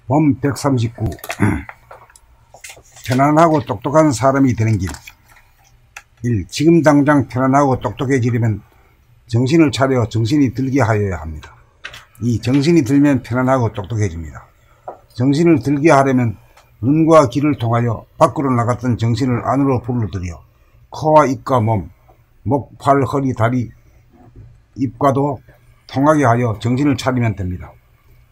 봄 139. 편안하고 똑똑한 사람이 되는 길. 1. 지금 당장 편안하고 똑똑해지려면 정신을 차려 정신이 들게 하여야 합니다. 2. 정신이 들면 편안하고 똑똑해집니다. 정신을 들게 하려면 눈과 귀를 통하여 밖으로 나갔던 정신을 안으로 불러들여 코와 입과 몸, 목, 팔, 허리, 다리, 입과도 통하게 하여 정신을 차리면 됩니다.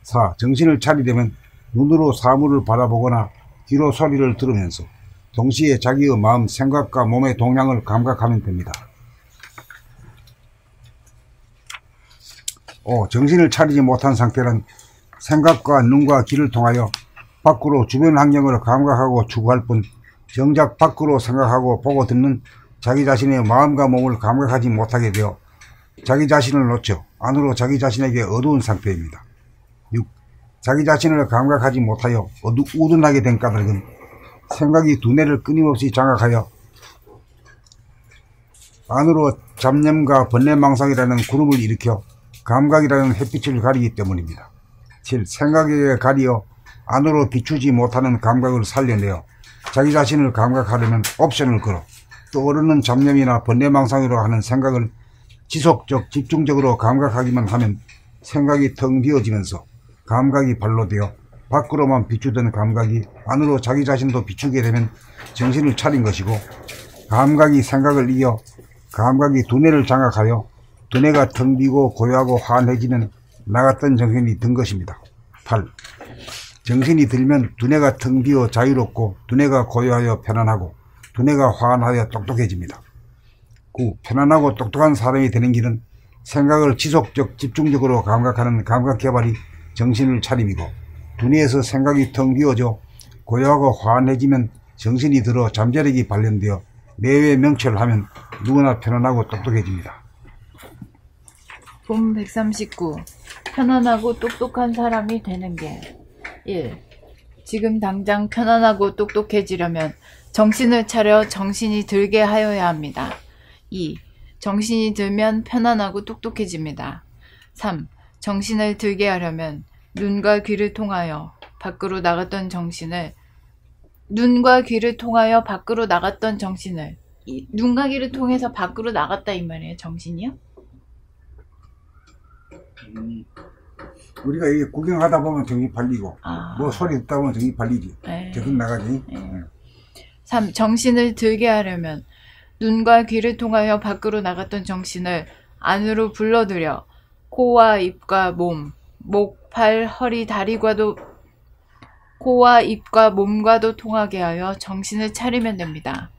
4. 정신을 차리려면 눈으로 사물을 바라보거나 귀로 소리를 들으면서 동시에 자기의 마음, 생각과 몸의 동향을 감각하면 됩니다. 5. 정신을 차리지 못한 상태는 생각과 눈과 귀를 통하여 밖으로 주변 환경을 감각하고 추구할 뿐 정작 밖으로 생각하고 보고 듣는 자기 자신의 마음과 몸을 감각하지 못하게 되어 자기 자신을 놓쳐 안으로 자기 자신에게 어두운 상태입니다. 6. 자기 자신을 감각하지 못하여 우둔하게 된 까닭은 생각이 두뇌를 끊임없이 장악하여 안으로 잡념과 번뇌망상이라는 구름을 일으켜 감각이라는 햇빛을 가리기 때문입니다. 7. 생각에 가리어 안으로 비추지 못하는 감각을 살려내어 자기 자신을 감각하려면 옵션을 걸어 떠오르는 잡념이나 번뇌망상으로 하는 생각을 지속적, 집중적으로 감각하기만 하면 생각이 텅 비어지면서 감각이 발로되어 밖으로만 비추던 감각이 안으로 자기 자신도 비추게 되면 정신을 차린 것이고, 감각이 생각을 이어 감각이 두뇌를 장악하여 두뇌가 텅 비고 고요하고 환해지면 나갔던 정신이 든 것입니다. 8. 정신이 들면 두뇌가 텅 비어 자유롭고 두뇌가 고요하여 편안하고 두뇌가 환하여 똑똑해집니다. 9. 편안하고 똑똑한 사람이 되는 길은 생각을 지속적 집중적으로 감각하는 감각개발이 정신을 차림이고, 두뇌에서 생각이 텅 비어져 고요하고 환해지면 정신이 들어 잠재력이 발현되어 내외 명철을 하면 누구나 편안하고 똑똑해집니다. 봄 139. 편안하고 똑똑한 사람이 되는 길. 1. 지금 당장 편안하고 똑똑해지려면 정신을 차려 정신이 들게 하여야 합니다. 2. 정신이 들면 편안하고 똑똑해집니다. 3. 정신을 들게 하려면 눈과 귀를 통하여 밖으로 나갔던 정신을 눈과 귀를 통해서 밖으로 나갔다 이 말이에요. 정신이요? 우리가 이게 구경하다 보면 정신 팔리고 뭐 소리 듣다 보면 정신 팔리지. 계속 나가지. 3. 정신을 들게 하려면 눈과 귀를 통하여 밖으로 나갔던 정신을 안으로 불러들여 코와 입과 몸, 목, 팔, 허리, 다리과도 코와 입과 몸과도 통하게 하여 정신을 차리면 됩니다.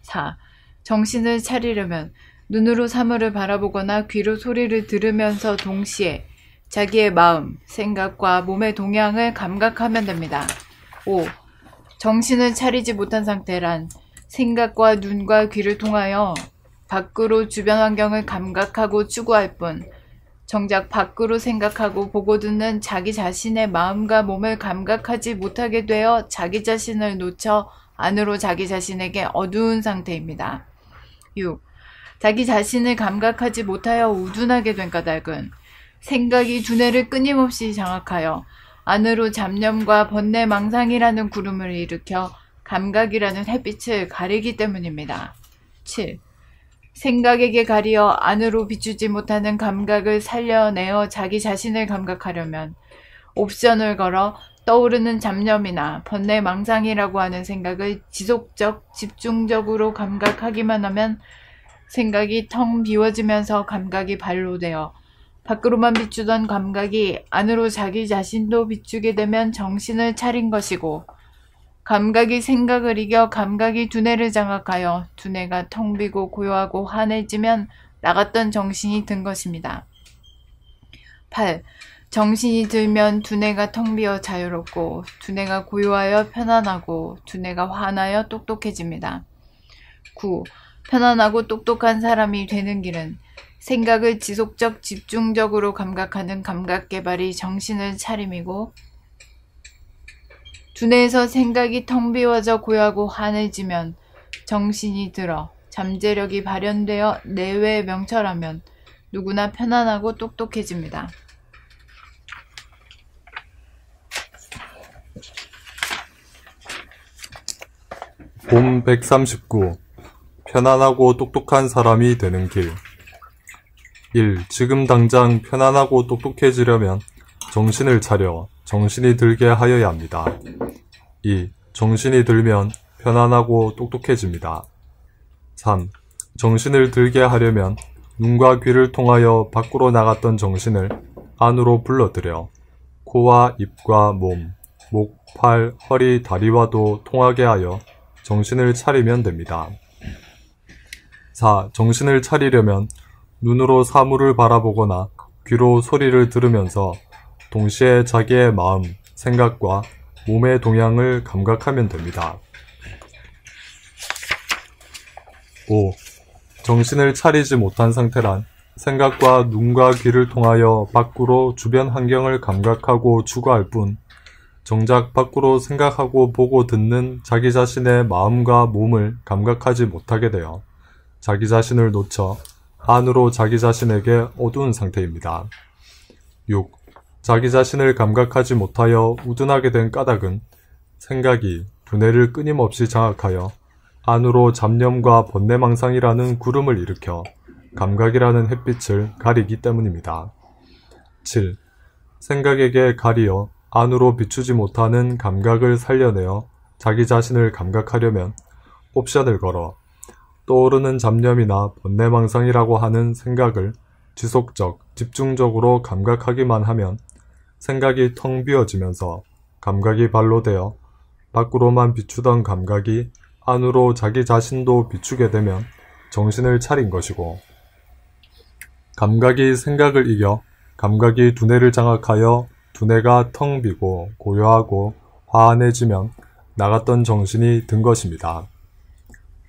4. 정신을 차리려면 눈으로 사물을 바라보거나 귀로 소리를 들으면서 동시에 자기의 마음, 생각과 몸의 동향을 감각하면 됩니다. 5. 정신을 차리지 못한 상태란 생각과 눈과 귀를 통하여 밖으로 주변 환경을 감각하고 추구할 뿐 정작 밖으로 생각하고 보고 듣는 자기 자신의 마음과 몸을 감각하지 못하게 되어 자기 자신을 놓쳐 안으로 자기 자신에게 어두운 상태입니다. 6. 자기 자신을 감각하지 못하여 우둔하게 된 까닭은 생각이 두뇌를 끊임없이 장악하여 안으로 잡념과 번뇌망상이라는 구름을 일으켜 감각이라는 햇빛을 가리기 때문입니다. 7. 생각에게 가리어 안으로 비추지 못하는 감각을 살려내어 자기 자신을 감각하려면 옵션을 걸어 떠오르는 잡념이나 번뇌망상이라고 하는 생각을 지속적, 집중적으로 감각하기만 하면 생각이 텅 비워지면서 감각이 발로되어 밖으로만 비추던 감각이 안으로 자기 자신도 비추게 되면 정신을 차린 것이고, 감각이 생각을 이겨 감각이 두뇌를 장악하여 두뇌가 텅 비고 고요하고 환해지면 나갔던 정신이 든 것입니다. 8. 정신이 들면 두뇌가 텅 비어 자유롭고 두뇌가 고요하여 편안하고 두뇌가 환하여 똑똑해집니다. 9. 편안하고 똑똑한 사람이 되는 길은 생각을 지속적 집중적으로 감각하는 감각개발이 정신을 차림이고, 두뇌에서 생각이 텅 비워져 고요하고 환해지면 정신이 들어 잠재력이 발현되어 내외 명철하면 누구나 편안하고 똑똑해집니다. 봄 139. 편안하고 똑똑한 사람이 되는 길. 1. 지금 당장 편안하고 똑똑해지려면 정신을 차려 정신이 들게 하여야 합니다. 2. 정신이 들면 편안하고 똑똑해집니다. 3. 정신을 들게 하려면 눈과 귀를 통하여 밖으로 나갔던 정신을 안으로 불러들여 코와 입과 몸, 목, 팔, 허리, 다리와도 통하게 하여 정신을 차리면 됩니다. 4. 정신을 차리려면 눈으로 사물을 바라보거나 귀로 소리를 들으면서 동시에 자기의 마음, 생각과 몸의 동향을 감각하면 됩니다. 5. 정신을 차리지 못한 상태란 생각과 눈과 귀를 통하여 밖으로 주변 환경을 감각하고 추구할 뿐 정작 밖으로 생각하고 보고 듣는 자기 자신의 마음과 몸을 감각하지 못하게 되어 자기 자신을 놓쳐 안으로 자기 자신에게 어두운 상태입니다. 6. 자기 자신을 감각하지 못하여 우둔하게 된 까닭은 생각이 두뇌를 끊임없이 장악하여 안으로 잡념과 번뇌망상이라는 구름을 일으켜 감각이라는 햇빛을 가리기 때문입니다. 7. 생각에게 가리어 안으로 비추지 못하는 감각을 살려내어 자기 자신을 감각하려면 옵션을 걸어 떠오르는 잡념이나 번뇌망상이라고 하는 생각을 지속적, 집중적으로 감각하기만 하면 생각이 텅 비어지면서 감각이 발로 되어 밖으로만 비추던 감각이 안으로 자기 자신도 비추게 되면 정신을 차린 것이고, 감각이 생각을 이겨 감각이 두뇌를 장악하여 두뇌가 텅 비고 고요하고 화안해지면 나갔던 정신이 든 것입니다.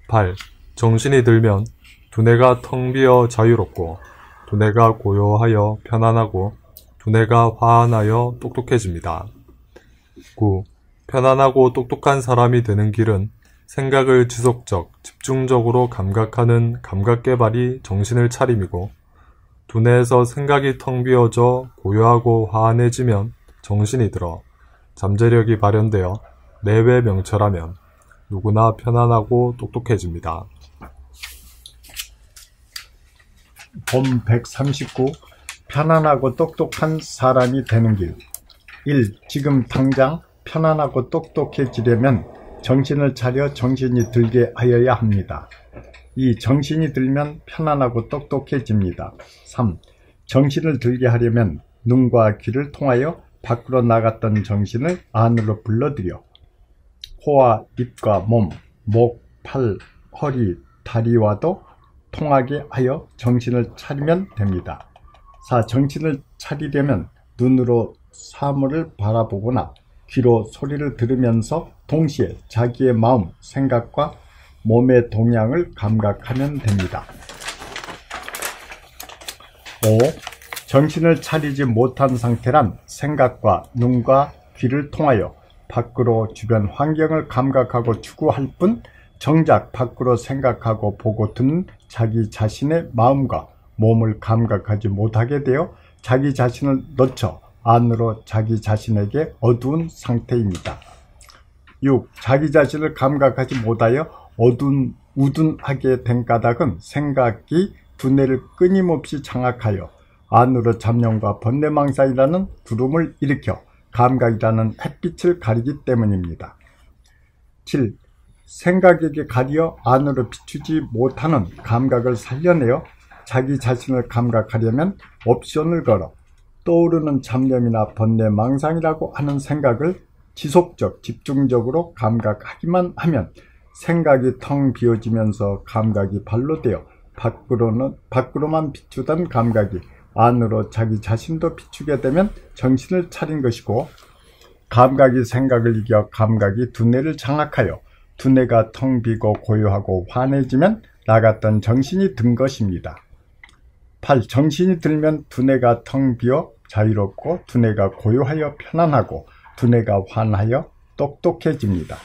8. 정신이 들면 두뇌가 텅 비어 자유롭고 두뇌가 고요하여 편안하고 두뇌가 화안하여 똑똑해집니다. 9. 편안하고 똑똑한 사람이 되는 길은 생각을 지속적, 집중적으로 감각하는 감각개발이 정신을 차림이고 두뇌에서 생각이 텅 비어져 고요하고 화안해지면 정신이 들어 잠재력이 발현되어 내외 명철하면 누구나 편안하고 똑똑해집니다. 봄 139. 편안하고 똑똑한 사람이 되는 길. 1. 지금 당장 편안하고 똑똑해지려면 정신을 차려 정신이 들게 하여야 합니다. 2. 정신이 들면 편안하고 똑똑해집니다. 3. 정신을 들게 하려면 눈과 귀를 통하여 밖으로 나갔던 정신을 안으로 불러들여 코와 입과 몸, 목, 팔, 허리, 다리와도 통하게 하여 정신을 차리면 됩니다. 4. 정신을 차리려면 눈으로 사물을 바라보거나 귀로 소리를 들으면서 동시에 자기의 마음, 생각과 몸의 동향을 감각하면 됩니다. 5. 정신을 차리지 못한 상태란 생각과 눈과 귀를 통하여 밖으로 주변 환경을 감각하고 추구할 뿐 정작 밖으로 생각하고 보고 듣는 자기 자신의 마음과 몸을 감각하지 못하게 되어 자기 자신을 놓쳐 안으로 자기 자신에게 어두운 상태입니다. 6. 자기 자신을 감각하지 못하여 우둔하게 된 까닭은 생각이 두뇌를 끊임없이 장악하여 안으로 잡념과 번뇌망상이라는 구름을 일으켜 감각이라는 햇빛을 가리기 때문입니다. 7. 생각에게 가려 안으로 비추지 못하는 감각을 살려내어 자기 자신을 감각하려면 옵션을 걸어 떠오르는 잡념이나 번뇌망상이라고 하는 생각을 지속적, 집중적으로 감각하기만 하면 생각이 텅 비어지면서 감각이 발로 되어 밖으로만 비추던 감각이 안으로 자기 자신도 비추게 되면 정신을 차린 것이고, 감각이 생각을 이겨 감각이 두뇌를 장악하여 두뇌가 텅 비고 고요하고 환해지면 나갔던 정신이 든 것입니다. 8. 정신이 들면 두뇌가 텅 비어 자유롭고 두뇌가 고요하여 편안하고 두뇌가 환하여 똑똑해집니다.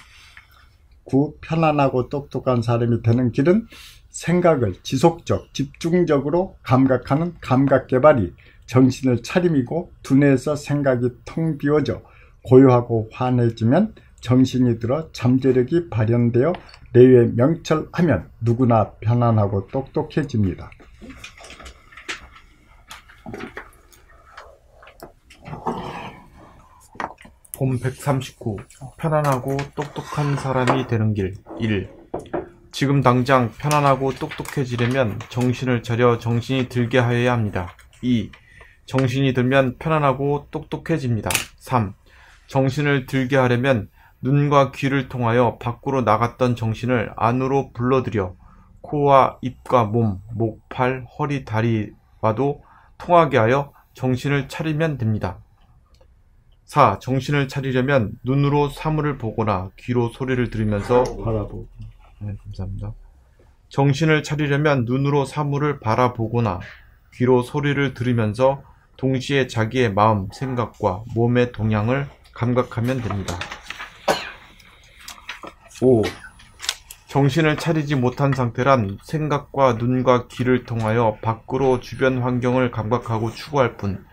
9. 편안하고 똑똑한 사람이 되는 길은 생각을 지속적, 집중적으로 감각하는 감각개발이 정신을 차림이고 두뇌에서 생각이 텅 비어져 고요하고 환해지면 정신이 들어 잠재력이 발현되어 뇌에 명철하면 누구나 편안하고 똑똑해집니다. 본 139. 편안하고 똑똑한 사람이 되는 길. 1. 지금 당장 편안하고 똑똑해지려면 정신을 차려 정신이 들게 하여야 합니다. 2. 정신이 들면 편안하고 똑똑해집니다. 3. 정신을 들게 하려면 눈과 귀를 통하여 밖으로 나갔던 정신을 안으로 불러들여 코와 입과 몸, 목, 팔, 허리, 다리와도 통하게 하여 정신을 차리면 됩니다. 4. 정신을 차리려면 눈으로 사물을 보거나 귀로 소리를 들으면서 바라보고. 네, 감사합니다. 정신을 차리려면 눈으로 사물을 바라보거나 귀로 소리를 들으면서 동시에 자기의 마음, 생각과 몸의 동향을 감각하면 됩니다. 5. 정신을 차리지 못한 상태란 생각과 눈과 귀를 통하여 밖으로 주변 환경을 감각하고 추구할 뿐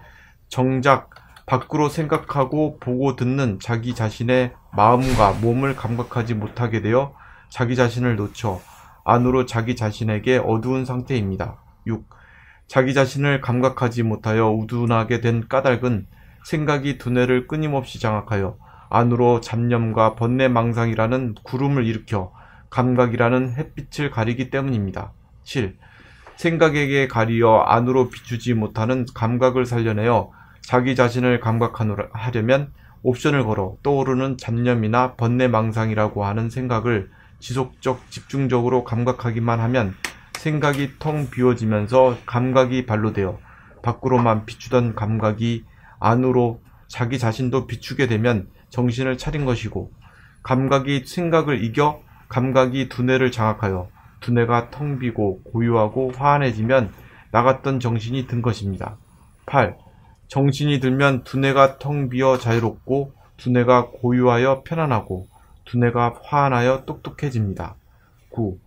정작 밖으로 생각하고 보고 듣는 자기 자신의 마음과 몸을 감각하지 못하게 되어 자기 자신을 놓쳐 안으로 자기 자신에게 어두운 상태입니다. 6. 자기 자신을 감각하지 못하여 우둔하게 된 까닭은 생각이 두뇌를 끊임없이 장악하여 안으로 잡념과 번뇌망상이라는 구름을 일으켜 감각이라는 햇빛을 가리기 때문입니다. 7. 생각에게 가리어 안으로 비추지 못하는 감각을 살려내어 자기 자신을 감각하려면 옵션을 걸어 떠오르는 잡념이나 번뇌망상이라고 하는 생각을 지속적 집중적으로 감각하기만 하면 생각이 텅 비워지면서 감각이 발로되어 밖으로만 비추던 감각이 안으로 자기 자신도 비추게 되면 정신을 차린 것이고 감각이 생각을 이겨 감각이 두뇌를 장악하여 두뇌가 텅 비고 고요하고 화안해지면 나갔던 정신이 든 것입니다. 8. 정신이 들면 두뇌가 텅 비어 자유롭고 두뇌가 고요하여 편안하고 두뇌가 화안하여 똑똑해집니다. 9.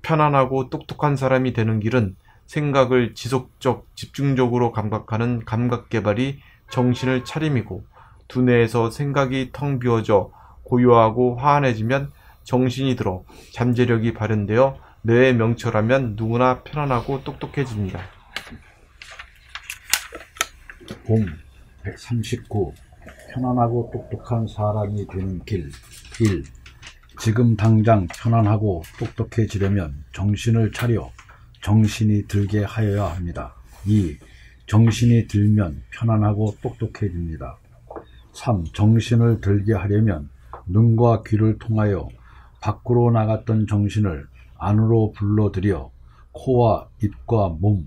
편안하고 똑똑한 사람이 되는 길은 생각을 지속적 집중적으로 감각하는 감각 개발이 정신을 차림이고 두뇌에서 생각이 텅 비어져 고요하고 화안해지면 정신이 들어 잠재력이 발현되어 뇌에 명철하면 누구나 편안하고 똑똑해집니다. 봄 139. 편안하고 똑똑한 사람이 되는 길. 1. 지금 당장 편안하고 똑똑해지려면 정신을 차려 정신이 들게 하여야 합니다. 2. 정신이 들면 편안하고 똑똑해집니다. 3. 정신을 들게 하려면 눈과 귀를 통하여 밖으로 나갔던 정신을 안으로 불러들여 코와 입과 몸,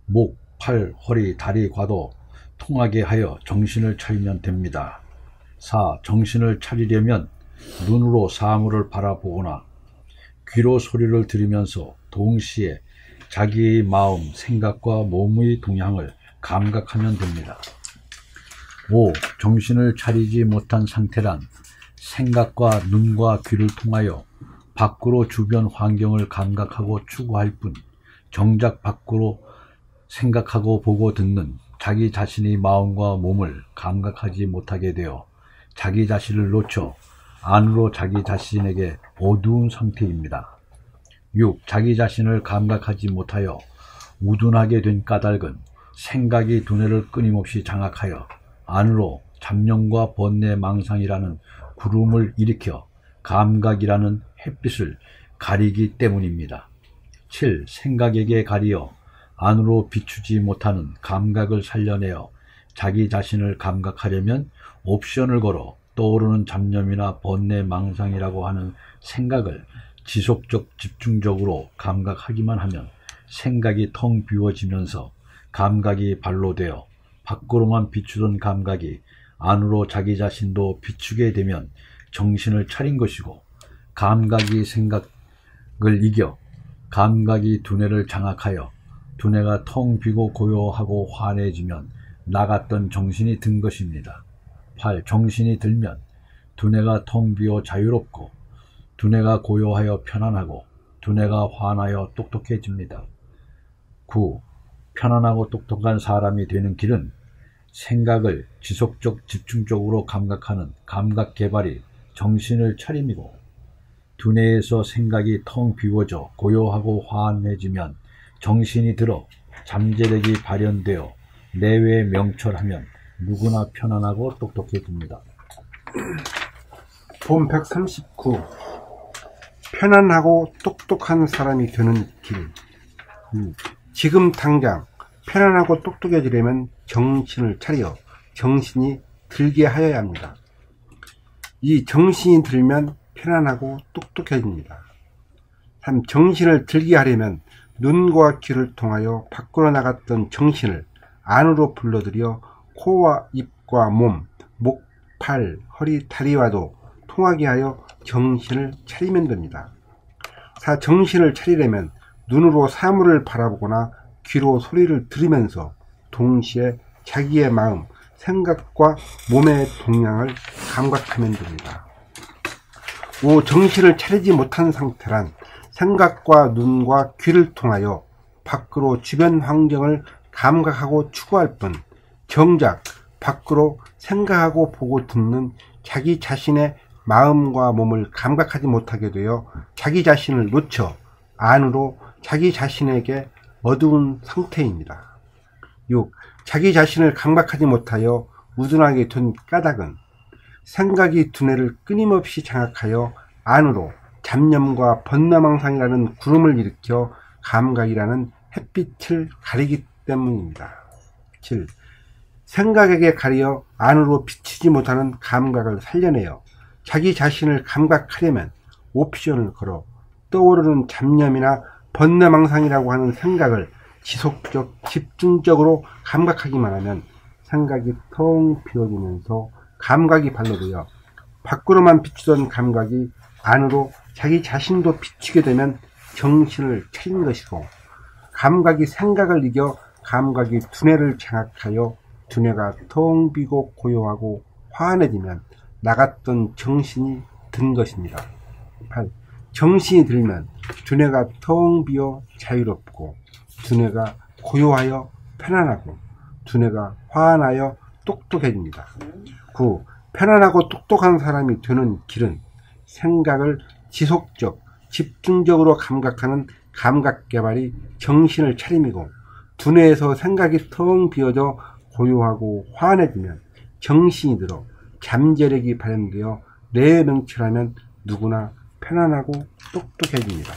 목, 팔, 허리, 다리과도 통하게 하여 정신을 차리면 됩니다. 4. 정신을 차리려면 눈으로 사물을 바라보거나 귀로 소리를 들으면서 동시에 자기의 마음, 생각과 몸의 동향을 감각하면 됩니다. 5. 정신을 차리지 못한 상태란 생각과 눈과 귀를 통하여 밖으로 주변 환경을 감각하고 추구할 뿐 정작 밖으로 생각하고 보고 듣는 자기 자신의 마음과 몸을 감각하지 못하게 되어 자기 자신을 놓쳐 안으로 자기 자신에게 어두운 상태입니다. 6. 자기 자신을 감각하지 못하여 우둔하게 된 까닭은 생각이 두뇌를 끊임없이 장악하여 안으로 잡념과 번뇌 망상이라는 구름을 일으켜 감각이라는 햇빛을 가리기 때문입니다. 7. 생각에게 가리어 안으로 비추지 못하는 감각을 살려내어 자기 자신을 감각하려면 옵션을 걸어 떠오르는 잡념이나 번뇌 망상이라고 하는 생각을 지속적 집중적으로 감각하기만 하면 생각이 텅 비워지면서 감각이 발로되어 밖으로만 비추던 감각이 안으로 자기 자신도 비추게 되면 정신을 차린 것이고 감각이 생각을 이겨 감각이 두뇌를 장악하여 두뇌가 텅 비고 고요하고 환해지면 나갔던 정신이 든 것입니다. 8. 정신이 들면 두뇌가 텅 비어 자유롭고 두뇌가 고요하여 편안하고 두뇌가 환하여 똑똑해집니다. 9. 편안하고 똑똑한 사람이 되는 길은 생각을 지속적 집중적으로 감각하는 감각 개발이 정신을 차림이고 두뇌에서 생각이 텅 비워져 고요하고 화안해지면 정신이 들어 잠재력이 발현되어 내외에 명철하면 누구나 편안하고 똑똑해집니다. 본 139. 편안하고 똑똑한 사람이 되는 길. 지금 당장 편안하고 똑똑해지려면 정신을 차려 정신이 들게 하여야 합니다. 이 정신이 들면 편안하고 똑똑해집니다. 3. 정신을 들게 하려면 눈과 귀를 통하여 밖으로 나갔던 정신을 안으로 불러들여 코와 입과 몸, 목, 팔, 허리, 다리와도 통하게 하여 정신을 차리면 됩니다. 4. 정신을 차리려면 눈으로 사물을 바라보거나 귀로 소리를 들으면서 동시에 자기의 마음, 생각과 몸의 동향을 감각하면 됩니다. 5. 정신을 차리지 못한 상태란 생각과 눈과 귀를 통하여 밖으로 주변 환경을 감각하고 추구할 뿐 정작 밖으로 생각하고 보고 듣는 자기 자신의 마음과 몸을 감각하지 못하게 되어 자기 자신을 놓쳐 안으로 자기 자신에게 어두운 상태입니다. 6. 자기 자신을 감각하지 못하여 우둔하게 된 까닭은 생각이 두뇌를 끊임없이 장악하여 안으로 잡념과 번뇌망상이라는 구름을 일으켜 감각이라는 햇빛을 가리기 때문입니다. 7. 생각에게 가려 안으로 비치지 못하는 감각을 살려내어 자기 자신을 감각하려면 옵션을 걸어 떠오르는 잡념이나 번뇌망상이라고 하는 생각을 지속적, 집중적으로 감각하기만 하면 생각이 텅 비어지면서 감각이 발로되어 밖으로만 비추던 감각이 안으로 자기 자신도 비추게 되면 정신을 차린 것이고 감각이 생각을 이겨 감각이 두뇌를 장악하여 두뇌가 텅 비고 고요하고 화안해지면 나갔던 정신이 든 것입니다. 8. 정신이 들면 두뇌가 텅 비어 자유롭고 두뇌가 고요하여 편안하고 두뇌가 화안하여 똑똑해집니다. 9. 편안하고 똑똑한 사람이 되는 길은 생각을 지속적, 집중적으로 감각하는 감각 개발이 정신을 차림이고 두뇌에서 생각이 텅 비어져 고요하고 화안해지면 정신이 들어 잠재력이 발현되어 뇌에 명철하면 누구나 편안하고 똑똑해집니다.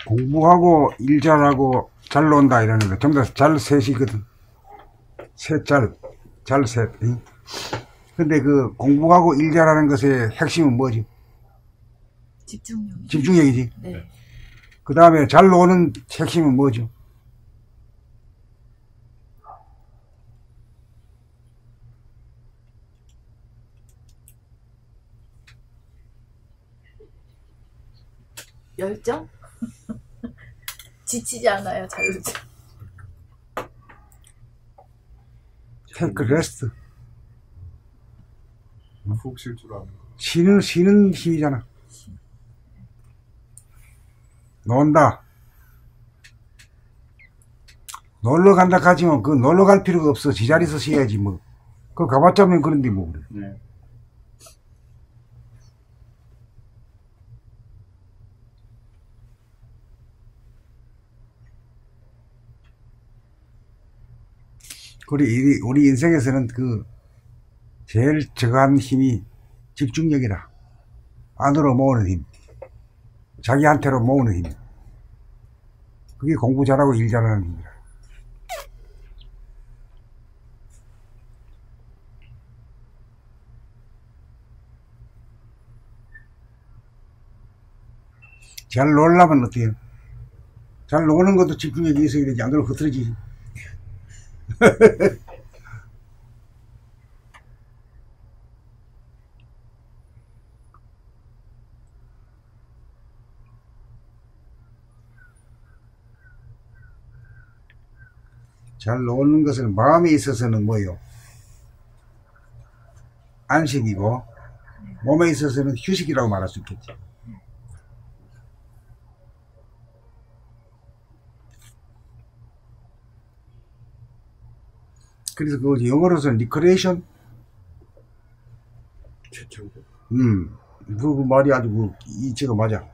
공부하고 일 잘하고 잘 논다 이러는 거 전부 다 잘 셋이거든. 잘 셋. 근데 그 공부하고 일 잘하는 것의 핵심은 뭐지? 집중력이지. 네. 그 다음에 잘 노는 핵심은 뭐죠? 열정? 지치지 않아요, 잘 놀죠. 테이크 레스트. 푹 쉴 줄 아는 거. 쉬는 힘이잖아. 논다. 놀러 간다 하지만 그 놀러 갈 필요가 없어. 지자리에서 쉬어야지 뭐. 그거 가봤자면 그런데 뭐 그래. 네. 우리 인생에서는 그 제일 저간 힘이 집중력이라. 안으로 모으는 힘. 자기한테로 모으는 힘. 그게 공부 잘하고 일 잘하는 힘이라. 잘 놀려면 어때요? 잘 노는 것도 집중력이 있어야 되지. 안 그러면 흐트러지지. 잘 노는 것은 마음에 있어서는 뭐요? 안식이고 몸에 있어서는 휴식이라고 말할 수 있겠죠. 그래서 그 영어로서는 리크레이션. 그 말이 아주 그 이치가 맞아.